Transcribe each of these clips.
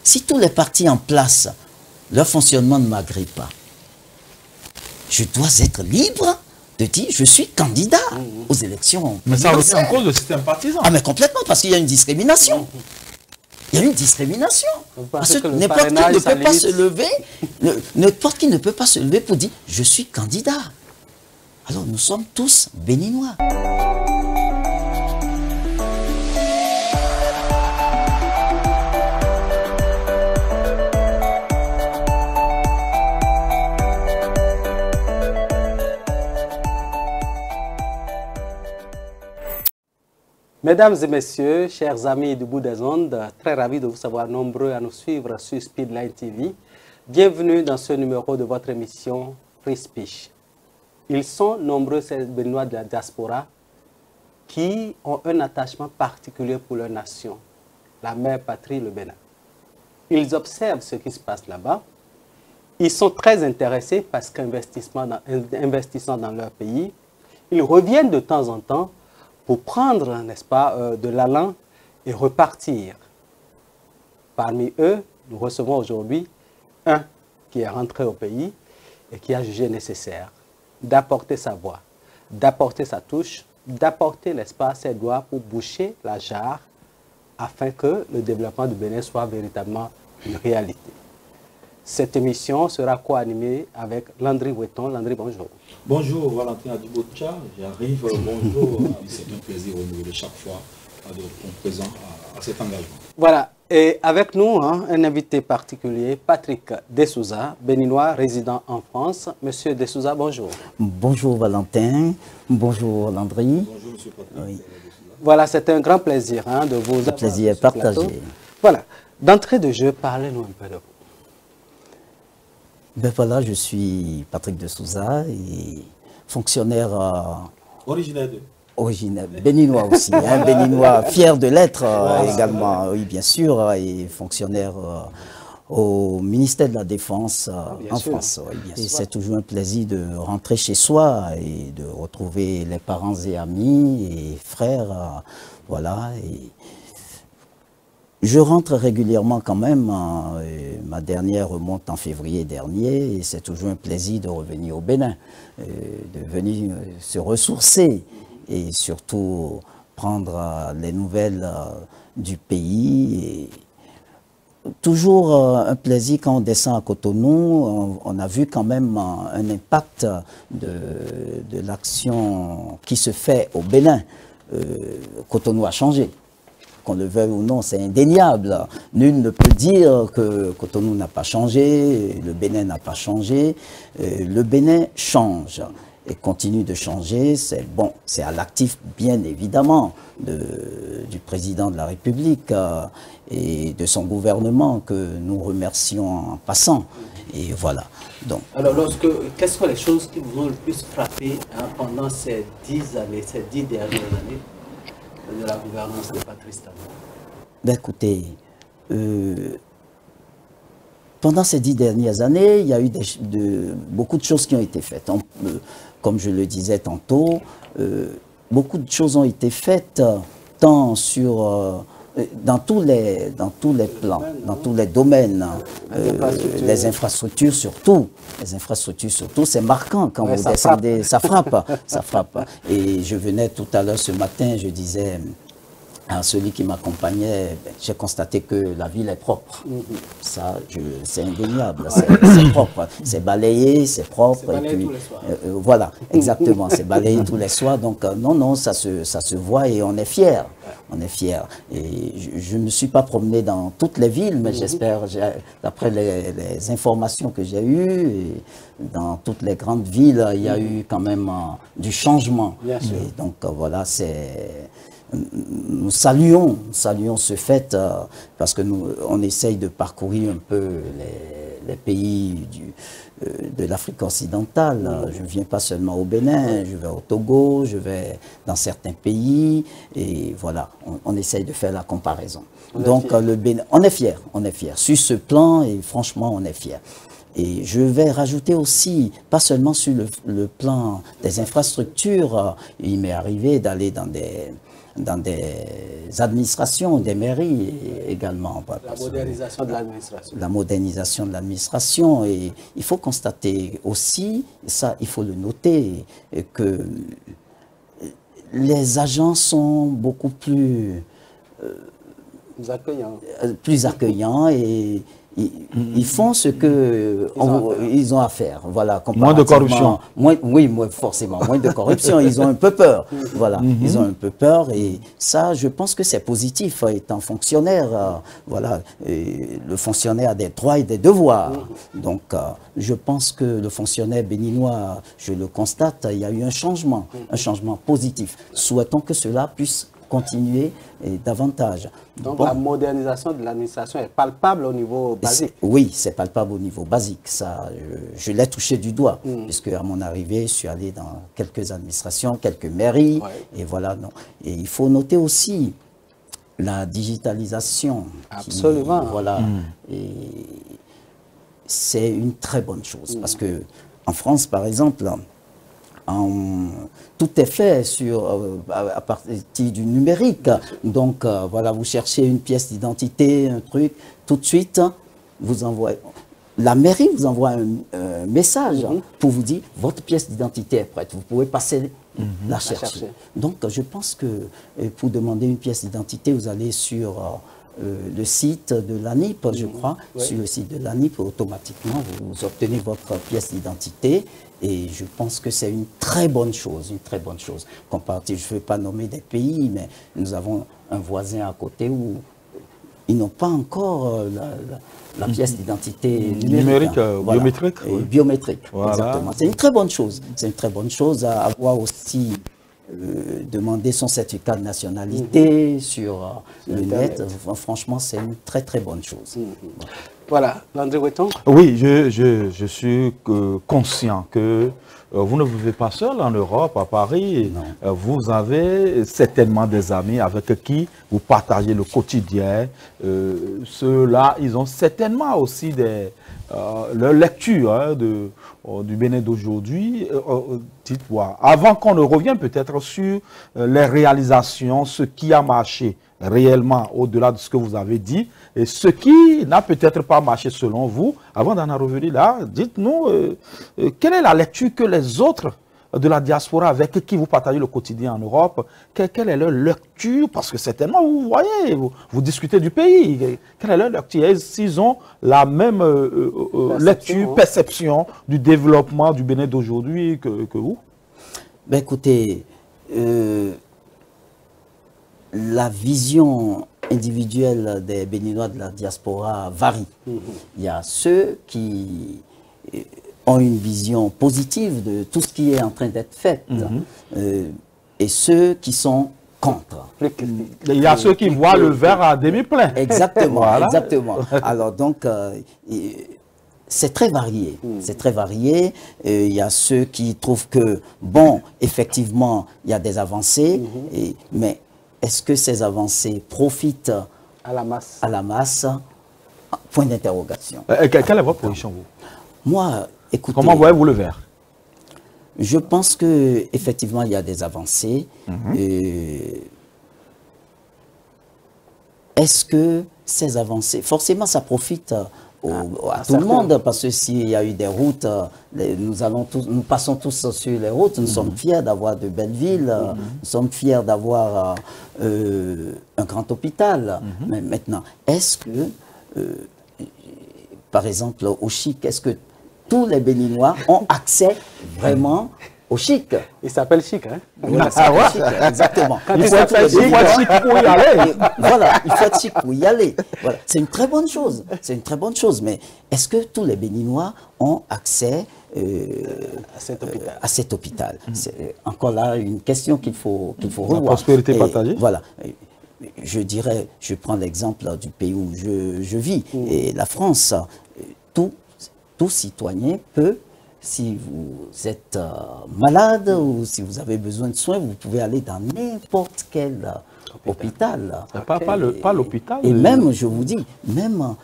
Si tous les partis en place, leur fonctionnement ne m'agrée pas, je dois être libre de dire je suis candidat aux élections. Mais ça remet en cause le système partisan. Ah mais complètement, parce qu'il y a une discrimination. Il y a une discrimination. Parce que n'importe qui ne peut pas se lever, n'importe qui ne peut pas se lever pour dire je suis candidat. Alors nous sommes tous béninois. Mesdames et messieurs, chers amis du bout des ondes, très ravi de vous savoir nombreux à nous suivre sur Speedline TV. Bienvenue dans ce numéro de votre émission Free Speech. Ils sont nombreux ces Béninois de la diaspora qui ont un attachement particulier pour leur nation, la mère patrie, le Bénin. Ils observent ce qui se passe là-bas. Ils sont très intéressés parce qu'investissant dans leur pays, ils reviennent de temps en temps pour prendre, n'est-ce pas, de l'allant et repartir. Parmi eux, nous recevons aujourd'hui un qui est rentré au pays et qui a jugé nécessaire d'apporter sa voix, d'apporter sa touche, d'apporter, n'est-ce pas, ses doigts pour boucher la jarre afin que le développement du Bénin soit véritablement une réalité. Cette émission sera co-animée avec Landry Wetton. Landry, bonjour. Bonjour Valentin Adibotcha, j'arrive, bonjour, c'est un plaisir au niveau de chaque fois d'être présent à cet engagement. Voilà, et avec nous, un invité particulier, Patrick Dessouza, béninois résident en France. Monsieur Dessouza, bonjour. Bonjour Valentin, bonjour Landry. Bonjour Monsieur Patrick. Oui. Voilà, c'est un grand plaisir de vous avoir. Plaisir partagé. Voilà, d'entrée de jeu, parlez-nous un peu de vous. Ben voilà, je suis Patrick Dessouza et fonctionnaire originaire béninois aussi, béninois fier de l'être également, oui bien sûr, et fonctionnaire au ministère de la Défense en France. Oui, et c'est toujours un plaisir de rentrer chez soi et de retrouver les parents et amis et frères, voilà. Et je rentre régulièrement quand même, ma dernière remonte en février dernier, et c'est toujours un plaisir de revenir au Bénin, de venir se ressourcer et surtout prendre les nouvelles du pays. Et toujours un plaisir quand on descend à Cotonou, on a vu quand même un impact de l'action qui se fait au Bénin. Cotonou a changé. Qu'on le veuille ou non, c'est indéniable. Nul ne peut dire que Cotonou n'a pas changé, le Bénin n'a pas changé. Le Bénin change et continue de changer. C'est bon, c'est à l'actif, bien évidemment, du président de la République et de son gouvernement que nous remercions en passant. Et voilà. Donc. Alors, quelles sont les choses qui vous ont le plus frappé pendant ces 10 années, ces 10 dernières années de la gouvernance de Patrice Talon? Ben écoutez, pendant ces 10 dernières années, il y a eu beaucoup de choses qui ont été faites. Comme je le disais tantôt, beaucoup de choses ont été faites tant sur dans tous les plans, dans tous les domaines, les infrastructures surtout. Les infrastructures surtout, c'est marquant quand vous descendez, ça frappe, ça frappe. Et je venais tout à l'heure ce matin, je disais à celui qui m'accompagnait, j'ai constaté que la ville est propre. Ça, c'est indéniable, c'est propre. C'est balayé, c'est propre. C'est balayé tous les soirs. Voilà, exactement, c'est balayé tous les soirs. Donc non, ça se voit et on est fiers. On est fiers. Et je ne me suis pas promené dans toutes les villes, mais j'espère, d'après les informations que j'ai eues, dans toutes les grandes villes, il y a eu quand même du changement. Bien sûr. Et donc voilà, nous saluons ce fait parce que on essaye de parcourir un peu les pays de l'Afrique occidentale. Je ne viens pas seulement au Bénin, je vais au Togo, je vais dans certains pays et voilà, on essaye de faire la comparaison. Donc le Bénin, on est fiers. Sur ce plan et franchement on est fiers. Et je vais rajouter aussi, pas seulement sur le plan des infrastructures, il m'est arrivé d'aller dans dans des administrations, des mairies également. La modernisation de l'administration. La modernisation de l'administration. Et il faut constater aussi, ça il faut le noter, que les agents sont beaucoup plus accueillants et ils font ce qu'ils ont à faire. Voilà, moins de corruption. Oui, forcément, moins de corruption. Ils ont un peu peur. Voilà, ils ont un peu peur et ça, je pense que c'est positif. Étant fonctionnaire, voilà, le fonctionnaire a des droits et des devoirs. Donc, je pense que le fonctionnaire béninois, je le constate, il y a eu un changement positif. Souhaitons que cela puisse continuer davantage. Donc la modernisation de l'administration est palpable au niveau basique. Oui, c'est palpable au niveau basique. Ça, je l'ai touché du doigt, puisque à mon arrivée, je suis allé dans quelques administrations, quelques mairies, et voilà. Non. Et il faut noter aussi la digitalisation. Absolument. Voilà. Et c'est une très bonne chose, parce que en France, par exemple, tout est fait à partir du numérique. Donc, voilà, vous cherchez une pièce d'identité, un truc, tout de suite, vous envoyez. La mairie vous envoie un message pour vous dire votre pièce d'identité est prête. Vous pouvez passer la chercher. Donc, je pense que pour demander une pièce d'identité, vous allez sur le site de l'ANIP, je crois. Sur le site de l'ANIP, automatiquement, vous obtenez votre pièce d'identité. Et je pense que c'est une très bonne chose, Comparatif, je ne vais pas nommer des pays, mais nous avons un voisin à côté où ils n'ont pas encore la pièce d'identité numérique, biométrique. Biométrique, voilà. Exactement. C'est une très bonne chose. C'est une très bonne chose à avoir aussi demander son certificat de nationalité sur le net. Franchement, c'est une très très bonne chose. Voilà, Landry Weton. Oui, je suis conscient que vous ne vivez pas seul en Europe, à Paris. Vous avez certainement des amis avec qui vous partagez le quotidien. Ceux-là, ils ont certainement aussi leur lecture du Bénin d'aujourd'hui. Dites-moi, avant qu'on ne revienne peut-être sur les réalisations, ce qui a marché réellement au-delà de ce que vous avez dit, et ce qui n'a peut-être pas marché selon vous, avant d'en revenir là, dites-nous, quelle est la lecture que les autres de la diaspora avec qui vous partagez le quotidien en Europe, quelle est leur lecture? Parce que certainement, vous voyez, vous discutez du pays, quelle est leur lecture? S'ils ont la même lecture, perception du développement du Bénin d'aujourd'hui que vous? Ben écoutez, la vision individuelle des Béninois de la diaspora varie. Il y a ceux qui ont une vision positive de tout ce qui est en train d'être fait et ceux qui sont contre. Il y a ceux qui voient le verre à demi plein. Exactement, voilà. Exactement. Alors donc, c'est très varié. C'est très varié. Il y a ceux qui trouvent que, bon, effectivement, il y a des avancées, mais est-ce que ces avancées profitent à la masse? Point d'interrogation. Quelle est votre position, vous? Moi, écoutez... Comment voyez-vous le verre? Je pense qu'effectivement, il y a des avancées. Est-ce que ces avancées... Forcément, ça profite à tout le monde, parce que s'il y a eu des routes, nous passons tous sur les routes, nous sommes fiers d'avoir de belles villes, nous sommes fiers d'avoir un grand hôpital. Mais maintenant, est-ce que, par exemple, au Chic, est-ce que tous les Béninois ont accès vraiment au Chic? Il s'appelle Chic, hein? Voilà, Chic, exactement. Il faut être chic pour y aller. Voilà, il faut être chic pour y aller. Voilà. C'est une très bonne chose. C'est une très bonne chose. Mais est-ce que tous les Béninois ont accès à cet hôpital? C'est encore là une question qu'il faut revoir. La prospérité partagée. Voilà. Je dirais, je prends l'exemple du pays où je vis, et la France. Tout citoyen peut, si vous êtes malade ou si vous avez besoin de soins, vous pouvez aller dans n'importe quel hôpital. Pas l'hôpital. Et même, je vous dis, même,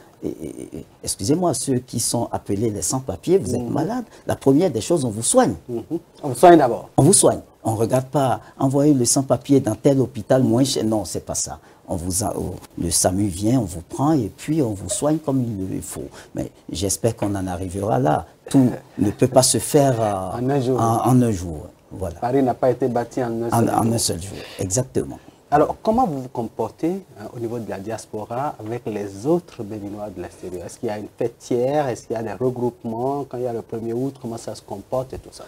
excusez-moi, ceux qui sont appelés les sans-papiers, vous êtes malade, la première des choses, on vous soigne. On vous soigne d'abord. On vous soigne. On ne regarde pas, envoyer le sans-papier dans tel hôpital moins cher. Non, c'est pas ça. Le SAMU vient, on vous prend et puis on vous soigne comme il le faut. Mais j'espère qu'on en arrivera là. Tout ne peut pas se faire en un jour. Voilà. Paris n'a pas été bâti en un seul jour. Exactement. Alors, comment vous vous comportez au niveau de la diaspora avec les autres Béninois de l'extérieur? Est-ce qu'il y a une fêtière? Est-ce qu'il y a des regroupements? Quand il y a le 1er août, comment ça se comporte et tout ça?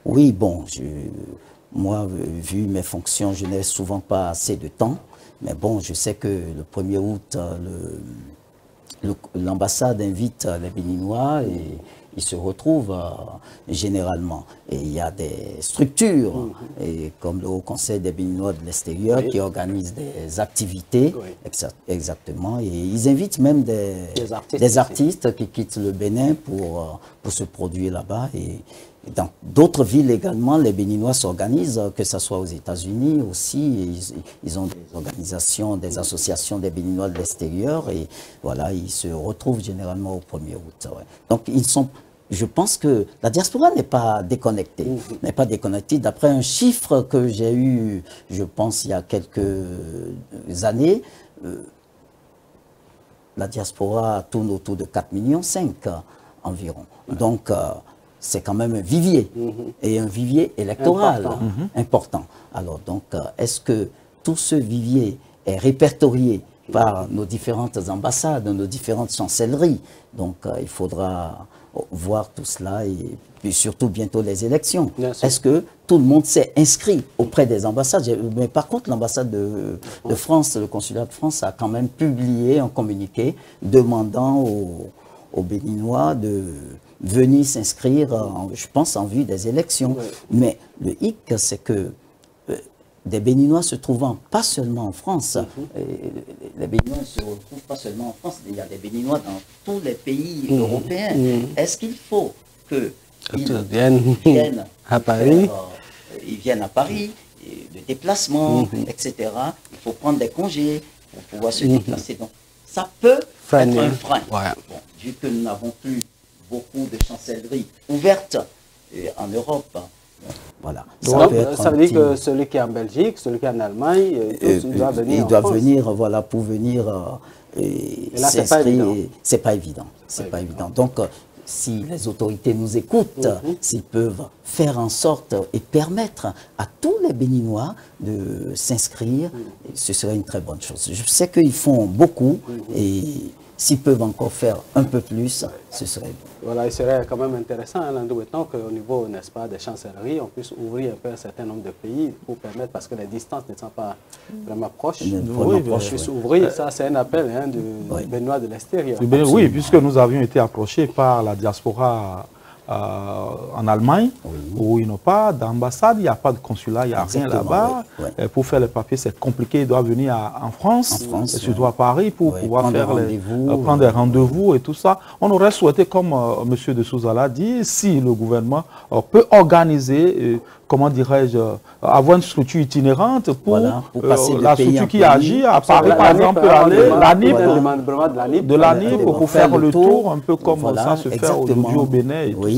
Oui, bon, moi, vu mes fonctions, je n'ai souvent pas assez de temps. Mais bon, je sais que le 1er août, l'ambassade invite les Béninois et ils se retrouvent généralement. Et il y a des structures, et comme le Haut Conseil des Béninois de l'extérieur, qui organisent des activités, exactement. Et ils invitent même des artistes qui quittent le Bénin pour se produire là-bas. Et dans d'autres villes également, les Béninois s'organisent, que ce soit aux États-Unis aussi. Ils ont des organisations, des associations des Béninois de l'extérieur. Et voilà, ils se retrouvent généralement au 1er août. Ouais. Donc, je pense que la diaspora n'est pas déconnectée. N'est pas déconnectée. D'après un chiffre que j'ai eu, je pense, il y a quelques années, la diaspora tourne autour de 4,5 millions environ. Donc, c'est quand même un vivier, et un vivier électoral important. Alors, donc, est-ce que tout ce vivier est répertorié par nos différentes ambassades, nos différentes chancelleries? Donc, il faudra voir tout cela, et puis surtout bientôt les élections. Est-ce que tout le monde s'est inscrit auprès des ambassades? Mais par contre, l'ambassade de France, le consulat de France a quand même publié un communiqué demandant aux Béninois de venir s'inscrire, je pense, en vue des élections. Mais le hic, c'est que des Béninois se trouvant pas seulement en France, les Béninois ne se retrouvent pas seulement en France, il y a des Béninois dans tous les pays européens. Est-ce qu'il faut qu'ils viennent à Paris, ils viennent à Paris, le déplacement, etc. Il faut prendre des congés pour pouvoir se déplacer. Donc, ça peut être un frein. Bon, vu que nous n'avons plus beaucoup de chancelleries ouvertes en Europe. Voilà. Ça veut dire que celui qui est en Belgique, celui qui est en Allemagne, il doit venir. Il doit venir, voilà, pour venir s'inscrire. C'est pas évident. C'est pas évident. Donc, si les autorités nous écoutent, s'ils peuvent faire en sorte et permettre à tous les Béninois de s'inscrire, ce serait une très bonne chose. Je sais qu'ils font beaucoup et s'ils peuvent encore faire un peu plus, ce serait bon. Voilà, il serait quand même intéressant, maintenant qu'au niveau, n'est-ce pas, des chancelleries, on puisse ouvrir un peu un certain nombre de pays pour permettre, parce que les distances ne sont pas vraiment proches, on puisse ouvrir. Ça, c'est un appel du Béninois de l'extérieur. Oui, puisque nous avions été approchés par la diaspora en Allemagne, où ils n'ont pas d'ambassade, il n'y a pas de consulat, il n'y a rien là-bas. Pour faire les papiers, c'est compliqué, ils doivent venir en France, surtout à Paris, pour pouvoir prendre des rendez-vous et tout ça. On aurait souhaité, comme M. de Souza l'a dit, si le gouvernement peut organiser, comment dirais-je, avoir une structure itinérante pour la structure qui agit à Paris, par exemple, de l'ANIP pour faire le tour, un peu comme ça se fait aujourd'hui au Bénin et tout ça.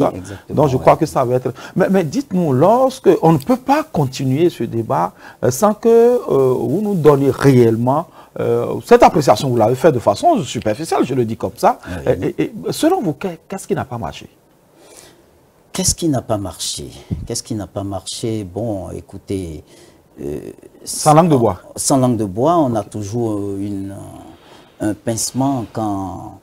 Donc je crois que ça va être... Mais dites-nous, lorsque on ne peut pas continuer ce débat sans que vous nous donniez réellement cette appréciation, vous l'avez fait de façon superficielle, je le dis comme ça. Et selon vous, qu'est-ce qui n'a pas marché? Qu'est-ce qui n'a pas marché? Qu'est-ce qui n'a pas marché? Bon, écoutez... sans langue de bois. Sans langue de bois, on a toujours un pincement quand,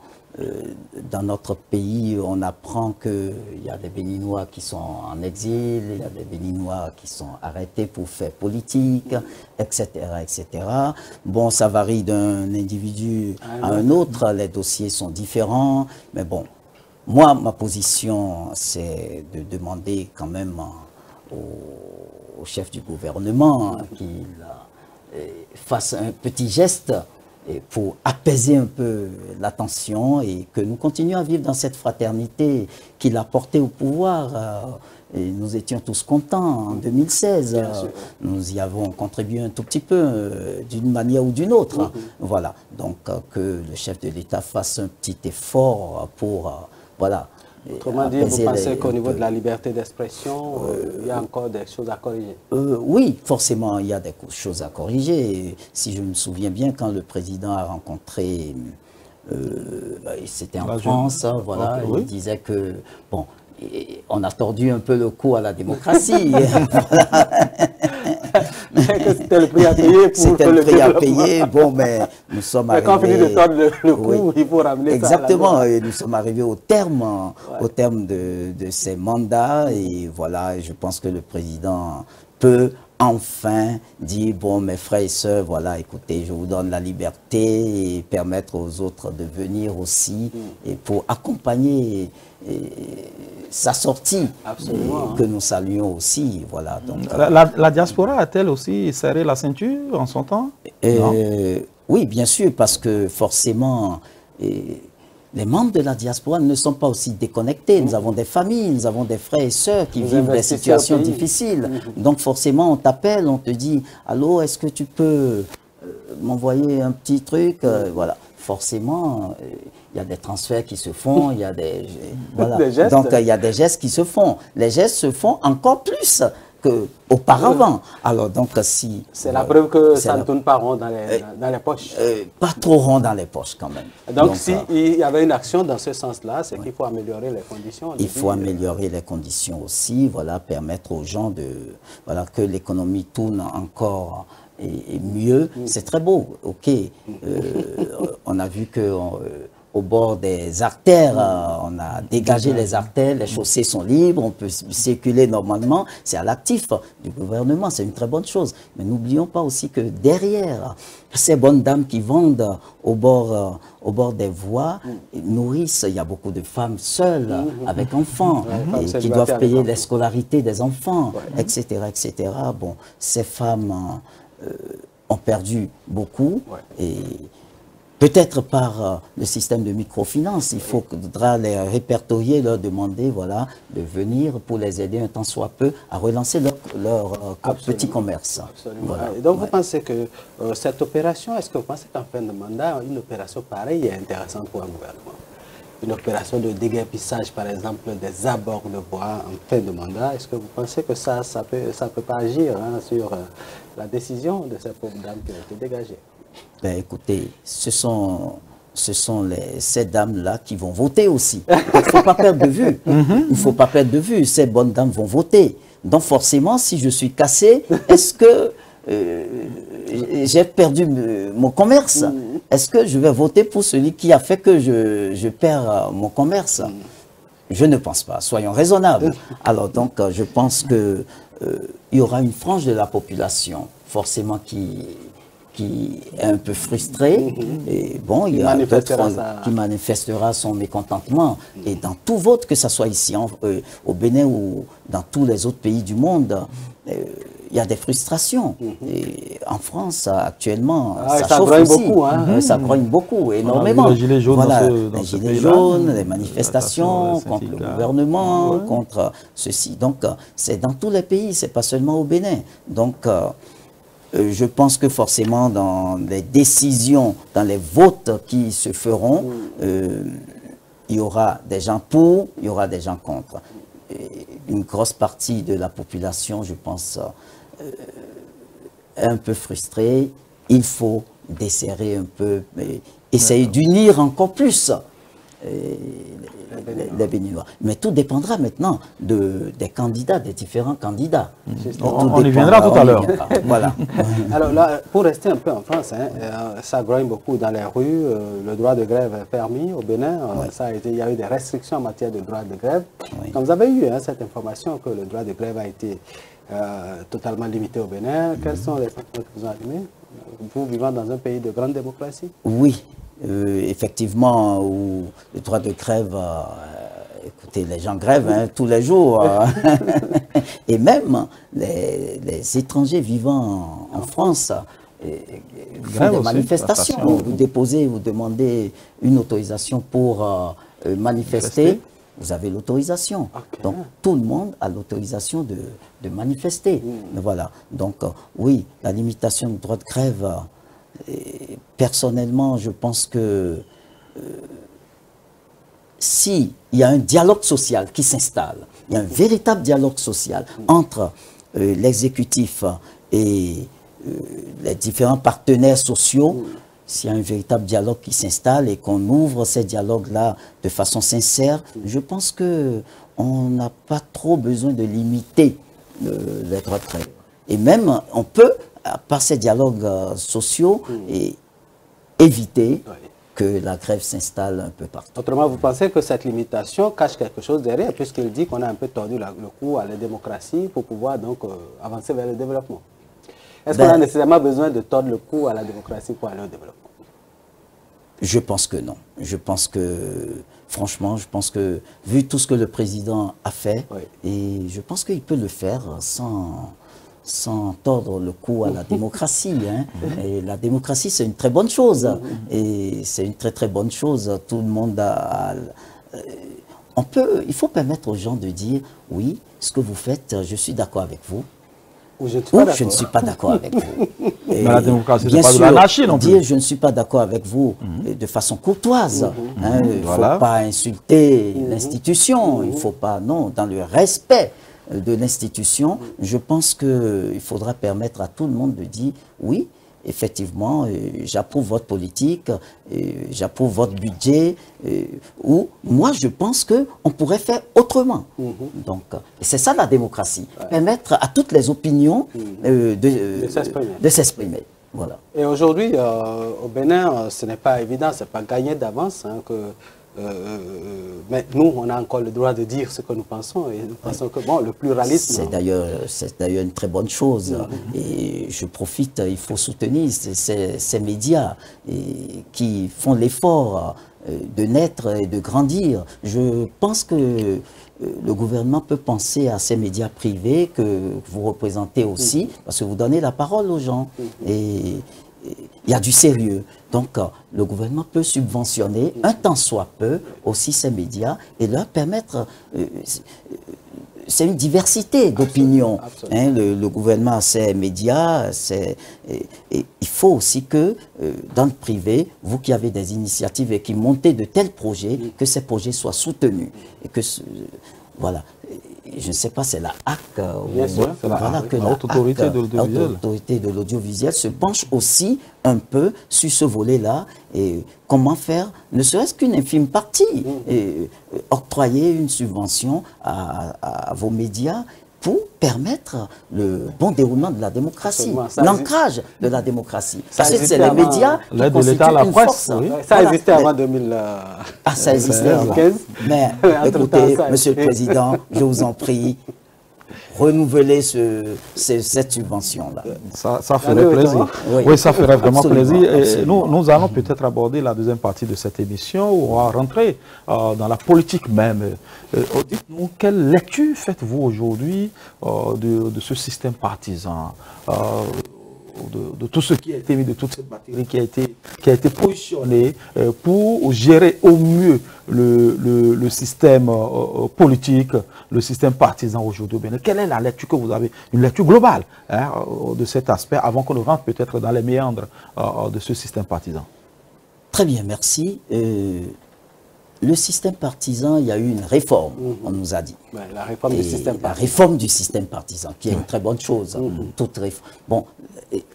dans notre pays, on apprend qu'il y a des Béninois qui sont en exil, il y a des Béninois qui sont arrêtés pour faire politique, etc., etc. Bon, ça varie d'un individu à un autre, les dossiers sont différents, mais bon, moi, ma position, c'est de demander quand même au chef du gouvernement qu'il fasse un petit geste pour apaiser un peu la tension et que nous continuions à vivre dans cette fraternité qu'il a portée au pouvoir. Et nous étions tous contents en 2016. Nous y avons contribué un tout petit peu, d'une manière ou d'une autre. Voilà. Donc, que le chef de l'État fasse un petit effort pour... voilà, Autrement dit, vous pensez qu'au niveau de la liberté d'expression, il y a encore des choses à corriger? Oui, forcément, il y a des choses à corriger. Et si je me souviens bien, quand le président a rencontré, c'était en France, hein, voilà, il disait que, bon, on a tordu un peu le cou à la démocratie. C'était le prix à payer pour c'était le prix à payer. Bon, mais nous sommes arrivés... Quand on finit de tordre le cou, il faut ramener exactement, ça à la et nous sommes arrivés au terme de ces mandats. Et voilà, je pense que le président peut enfin dire, bon, mes frères et sœurs, voilà, écoutez, je vous donne la liberté et permettre aux autres de venir aussi et pour accompagner sa sortie, que nous saluons aussi, voilà. Donc, la diaspora a-t-elle aussi serré la ceinture en son temps? Oui, bien sûr, parce que forcément, les membres de la diaspora ne sont pas aussi déconnectés. Nous avons des familles, nous avons des frères et sœurs qui vivent des situations difficiles. Donc forcément, on t'appelle, on te dit « Allô, est-ce que tu peux m'envoyer un petit truc ?» Voilà. Forcément, il y a des transferts qui se font, il y a des... Voilà. Des gestes. Donc il y a des gestes qui se font. Les gestes se font encore plus qu'auparavant. Alors donc si... C'est la preuve que ça ne tourne pas rond dans les poches. Pas trop rond dans les poches quand même. Donc s'il y avait une action dans ce sens-là, c'est qu'il faut améliorer les conditions. Il faut améliorer les conditions aussi, voilà, permettre aux gens de... Voilà, que l'économie tourne encore et mieux. C'est très beau, ok. On a vu que... au bord des artères, on a dégagé les artères, les chaussées sont libres, on peut circuler normalement, c'est à l'actif du gouvernement, c'est une très bonne chose. Mais n'oublions pas aussi que derrière ces bonnes dames qui vendent au bord des voies, nourrissent, il y a beaucoup de femmes seules, avec enfants, et qui doivent payer les scolarités des enfants, etc., etc. Bon, ces femmes ont perdu beaucoup, et peut-être par le système de microfinance, il faudra les répertorier, leur demander voilà, de venir pour les aider un temps soit peu à relancer leur petit commerce. Voilà. Et donc vous pensez que cette opération, est-ce que vous pensez qu'en fin de mandat, une opération pareille est intéressante pour un gouvernement? Une opération de déguerpissage, par exemple, des abords de bois en fin de mandat, est-ce que vous pensez que ça peut pas agir sur la décision de ces pauvres dames qui ont été dégagées? Ben, écoutez, ce sont ces dames-là qui vont voter aussi. Il ne faut pas perdre de vue. Il ne faut pas perdre de vue. Ces bonnes dames vont voter. Donc forcément, si je suis cassé, est-ce que j'ai perdu mon commerce? Est-ce que je vais voter pour celui qui a fait que je perds mon commerce? Je ne pense pas. Soyons raisonnables. Alors donc, je pense qu'il y aura une frange de la population, forcément, qui est un peu frustré, et bon, il y a d'autres qui manifestera son mécontentement. Et dans tout vote, que ce soit ici au Bénin ou dans tous les autres pays du monde, il y a des frustrations. Et en France, actuellement, ça chauffe aussi. Beaucoup, hein. Ça grogne beaucoup, énormément. Les gilets jaunes, voilà, les gilets jaunes, les manifestations contre le gouvernement, contre ceci. Donc, c'est dans tous les pays, c'est pas seulement au Bénin. Donc, je pense que forcément, dans les décisions, dans les votes qui se feront, il y aura des gens pour, il y aura des gens contre. Et une grosse partie de la population, je pense, est un peu frustrée. Il faut desserrer un peu, essayer d'unir encore plus les Béninois. Mais tout dépendra maintenant des candidats, des différents candidats. On y viendra tout à l'heure. Voilà. Alors là, pour rester un peu en France, ça grogne beaucoup dans les rues. Le droit de grève est permis au Bénin. Il y a eu des restrictions en matière de droit de grève. Donc vous avez eu cette information que le droit de grève a été totalement limité au Bénin. Quelles sont les sanctions que vous ont allumées, vous vivant dans un pays de grande démocratie? Oui. Effectivement, où le droit de grève, écoutez, les gens grèvent tous les jours. Et même les étrangers vivant en France font des manifestations. Vous déposez, vous demandez une autorisation pour manifester. Vous avez l'autorisation. Donc, tout le monde a l'autorisation de manifester. Voilà. Donc, oui, la limitation du droit de grève... personnellement, je pense que s'il y a un dialogue social qui s'installe, il y a un véritable dialogue social entre l'exécutif et les différents partenaires sociaux, s'il y a un véritable dialogue qui s'installe et qu'on ouvre ces dialogues-là de façon sincère, je pense qu'on n'a pas trop besoin de limiter les droits de grève. Et même, on peut, par ces dialogues sociaux, éviter que la grève s'installe un peu partout. Autrement, vous pensez que cette limitation cache quelque chose derrière, puisqu'il dit qu'on a un peu tordu le cou à la démocratie pour pouvoir donc avancer vers le développement. Est-ce qu'on a nécessairement besoin de tordre le cou à la démocratie pour aller au développement? Je pense que non. Je pense que, franchement, je pense que, vu tout ce que le président a fait, et je pense qu'il peut le faire sans tordre le cou à la démocratie. Hein. Et la démocratie, c'est une très bonne chose. Et c'est une très très bonne chose. Tout le monde il faut permettre aux gens de dire, oui, ce que vous faites, je suis d'accord avec vous. Ou je ne suis pas d'accord avec vous. Mais la démocratie, bien c'est pas sûr, de l'anarchie non plus. Dire je ne suis pas d'accord avec vous de façon courtoise. Il ne faut pas insulter l'institution. Il ne faut pas, non, dans le respect de l'institution, je pense qu'il faudra permettre à tout le monde de dire oui, effectivement, j'approuve votre politique, j'approuve votre budget, ou moi je pense qu'on pourrait faire autrement. Donc, c'est ça la démocratie, permettre à toutes les opinions de s'exprimer. Voilà. Et aujourd'hui, au Bénin, ce n'est pas évident, ce n'est pas gagné d'avance hein, mais nous, on a encore le droit de dire ce que nous pensons et nous pensons que bon, le pluralisme... C'est d'ailleurs une très bonne chose et je profite, il faut soutenir ces médias qui font l'effort de naître et de grandir. Je pense que le gouvernement peut penser à ces médias privés que vous représentez aussi parce que vous donnez la parole aux gens et il y a du sérieux. Donc, le gouvernement peut subventionner, un tant soit peu, aussi ces médias et leur permettre... c'est une diversité d'opinions. Hein, le gouvernement a ses médias, et il faut aussi que, dans le privé, vous qui avez des initiatives et qui montez de tels projets, que ces projets soient soutenus. Et que, voilà. Je ne sais pas, c'est la HAC, que la autorité de l'audiovisuel se penche aussi un peu sur ce volet-là et comment faire, ne serait-ce qu'une infime partie, octroyer une subvention à vos médias pour permettre le bon déroulement de la démocratie, l'ancrage de la démocratie. Parce que c'est les médias qui constituent une force. Ça existait avant 2000. Ça existait avant. Mais écoutez, Monsieur le Président, je vous en prie, renouveler cette subvention-là. Ça ferait plaisir. Oui, ça ferait vraiment plaisir. Et nous allons peut-être aborder la deuxième partie de cette émission où on va rentrer dans la politique même. Dites-nous, quelle lecture faites-vous aujourd'hui de ce système partisan, de tout ce qui a été mis, de toute cette batterie qui a été positionnée pour gérer au mieux le système politique, le système partisan aujourd'hui au Bénin? Quelle est la lecture que vous avez? Une lecture globale hein, de cet aspect avant qu'on ne rentre peut-être dans les méandres de ce système partisan. Très bien, merci. Le système partisan, il y a eu une réforme, on nous a dit. Ouais, la réforme du système partisan. La réforme du système partisan, qui est une très bonne chose. Toute réforme. Bon,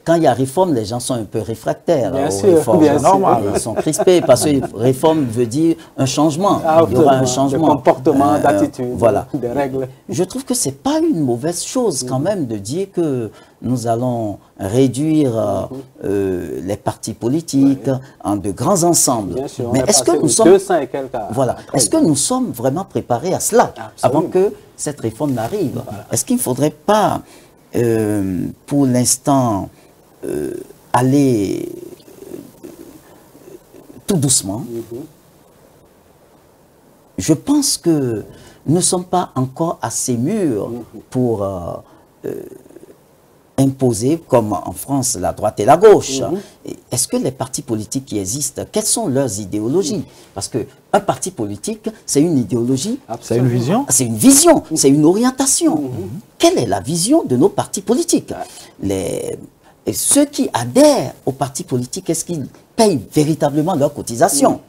quand il y a réforme, les gens sont un peu réfractaires aux réformes. Bien sûr. Ils sont crispés parce que réforme veut dire un changement. Il y aura un changement. De comportement, d'attitude, voilà. Des règles. Je trouve que ce n'est pas une mauvaise chose quand même de dire que nous allons réduire les partis politiques en de grands ensembles. Bien sûr, mais est-ce que nous sommes... 200 et quelques... Voilà. Est-ce que nous sommes vraiment préparés à cela avant que cette réforme n'arrive? Est-ce qu'il ne faudrait pas, pour l'instant, aller tout doucement? Je pense que nous ne sommes pas encore assez mûrs pour imposer, comme en France, la droite et la gauche. Est-ce que les partis politiques qui existent, quelles sont leurs idéologies? Parce qu'un parti politique, c'est une idéologie. C'est une vision? C'est une vision, c'est une orientation. Quelle est la vision de nos partis politiques? Et ceux qui adhèrent aux partis politiques, est-ce qu'ils payent véritablement leurs cotisations?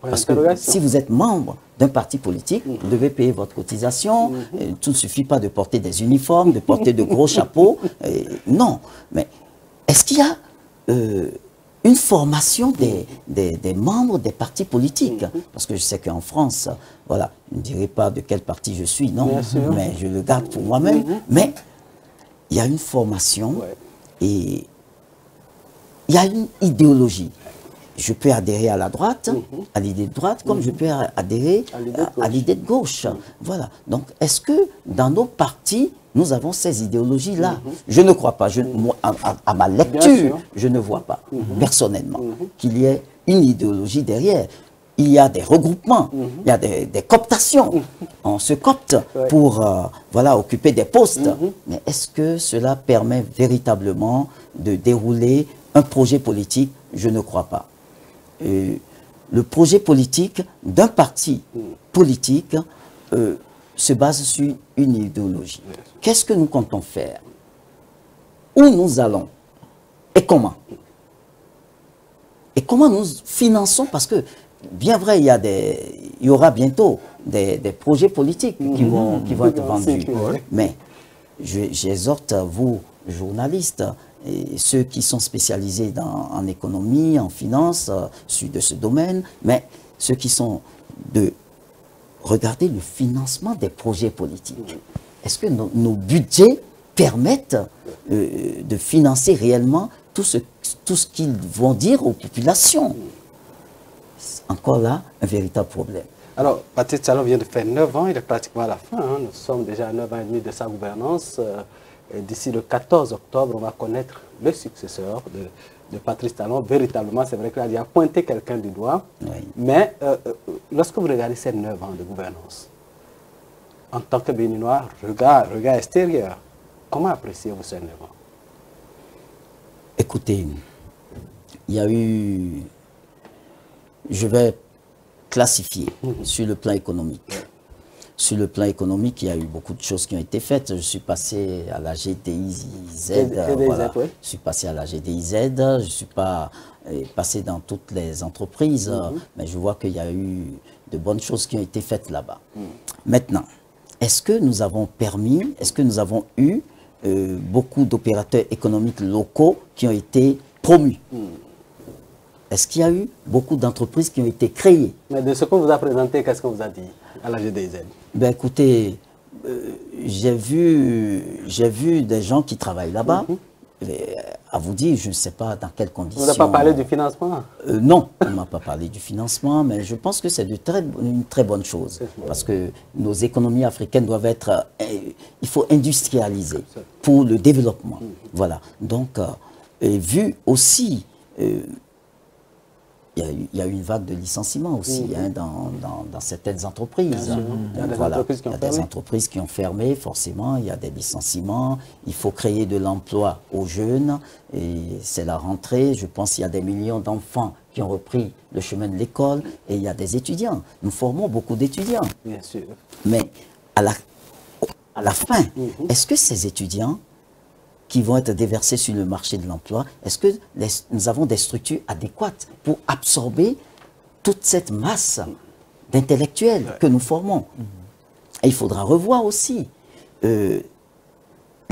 Parce que si vous êtes membre d'un parti politique, vous devez payer votre cotisation. Tout ne suffit pas de porter des uniformes, de porter de gros chapeaux. Non. Mais est-ce qu'il y a une formation des membres des partis politiques? Parce que je sais qu'en France, voilà, je ne dirai pas de quel parti je suis, non, mais je le garde pour moi-même. Mais il y a une formation et il y a une idéologie. Je peux adhérer à la droite, à l'idée de droite, comme je peux adhérer à l'idée de gauche. Voilà. Donc, est-ce que dans nos partis, nous avons ces idéologies-là? Je ne crois pas. À ma lecture, je ne vois pas, personnellement, qu'il y ait une idéologie derrière. Il y a des regroupements, il y a des cooptations. On se copte pour voilà, occuper des postes. Mais est-ce que cela permet véritablement de dérouler un projet politique? Je ne crois pas. Le projet politique d'un parti politique se base sur une idéologie. Qu'est-ce que nous comptons faire? Où nous allons? Et comment? Et comment nous finançons? Parce que, bien vrai, il y aura bientôt des projets politiques qui vont être vendus. Mais j'exhorte vous, journalistes, et ceux qui sont spécialisés en économie, en finance, de ce domaine, mais ceux qui sont de regarder le financement des projets politiques. Est-ce que nos budgets permettent de financer réellement tout ce qu'ils vont dire aux populations? Encore là, un véritable problème. Alors, Patrice Talon vient de faire 9 ans, il est pratiquement à la fin. Nous sommes déjà à 9 ans et demi de sa gouvernance. D'ici le 14 octobre, on va connaître le successeur de Patrice Talon. Véritablement, c'est vrai qu'il a pointé quelqu'un du doigt. Mais lorsque vous regardez ces 9 ans de gouvernance, en tant que Béninois, regard extérieur, comment appréciez-vous ces 9 ans? Écoutez, il y a eu... Je vais classifier sur le plan économique. Sur le plan économique, il y a eu beaucoup de choses qui ont été faites. Je suis passé à la GDIZ, voilà. Je suis passé à la GDIZ, je ne suis pas passé dans toutes les entreprises, mais je vois qu'il y a eu de bonnes choses qui ont été faites là-bas. Maintenant, est-ce que nous avons permis, est-ce que nous avons eu beaucoup d'opérateurs économiques locaux qui ont été promus? Est-ce qu'il y a eu beaucoup d'entreprises qui ont été créées? Mais de ce qu'on vous a présenté, qu'est-ce qu'on vous a dit à la GDIZ? Ben écoutez, j'ai vu des gens qui travaillent là-bas. À vous dire, je ne sais pas dans quelles conditions. On n'a pas parlé du financement? Non, on ne m'a pas parlé du financement, mais je pense que c'est une très bonne chose. Parce que nos économies africaines doivent être... il faut industrialiser pour le développement. Voilà. Donc, vu aussi... il y a eu une vague de licenciements aussi dans certaines entreprises. Il y a des entreprises qui ont fermé, forcément, il y a des licenciements. Il faut créer de l'emploi aux jeunes et c'est la rentrée. Je pense qu'il y a des millions d'enfants qui ont repris le chemin de l'école et il y a des étudiants. Nous formons beaucoup d'étudiants. Bien sûr. Mais à la fin, est-ce que ces étudiants qui vont être déversés sur le marché de l'emploi, est-ce que nous avons des structures adéquates pour absorber toute cette masse d'intellectuels que nous formons? Et il faudra revoir aussi les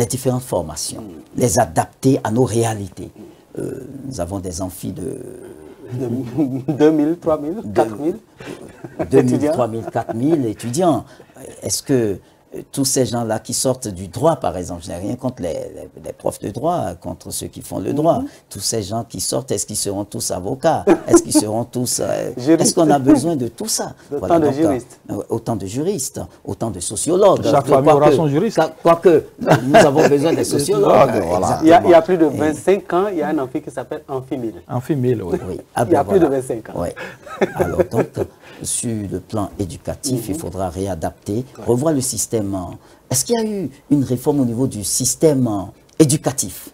différentes formations, les adapter à nos réalités. Nous avons des amphis de... 2000, 3000, 4000 2000, 3000, 4000 étudiants. Est-ce que tous ces gens-là qui sortent du droit, par exemple, je n'ai rien contre les profs de droit, contre ceux qui font le droit. Tous ces gens qui sortent, est-ce qu'ils seront tous avocats? Est-ce qu'ils seront tous... est-ce qu'on a besoin de tout ça? Autant de juristes. Autant de juristes, autant de sociologues. Chaque famille aura son juriste. Quoique, nous avons besoin des sociologues. Voilà. Il y a plus de 25 ans, il y a un amphi qui s'appelle Amphimile. Amphimile, oui. Ah, il y a plus de 25 ans. Oui. Alors donc, sur le plan éducatif, il faudra réadapter, revoir le système. Est-ce qu'il y a eu une réforme au niveau du système éducatif?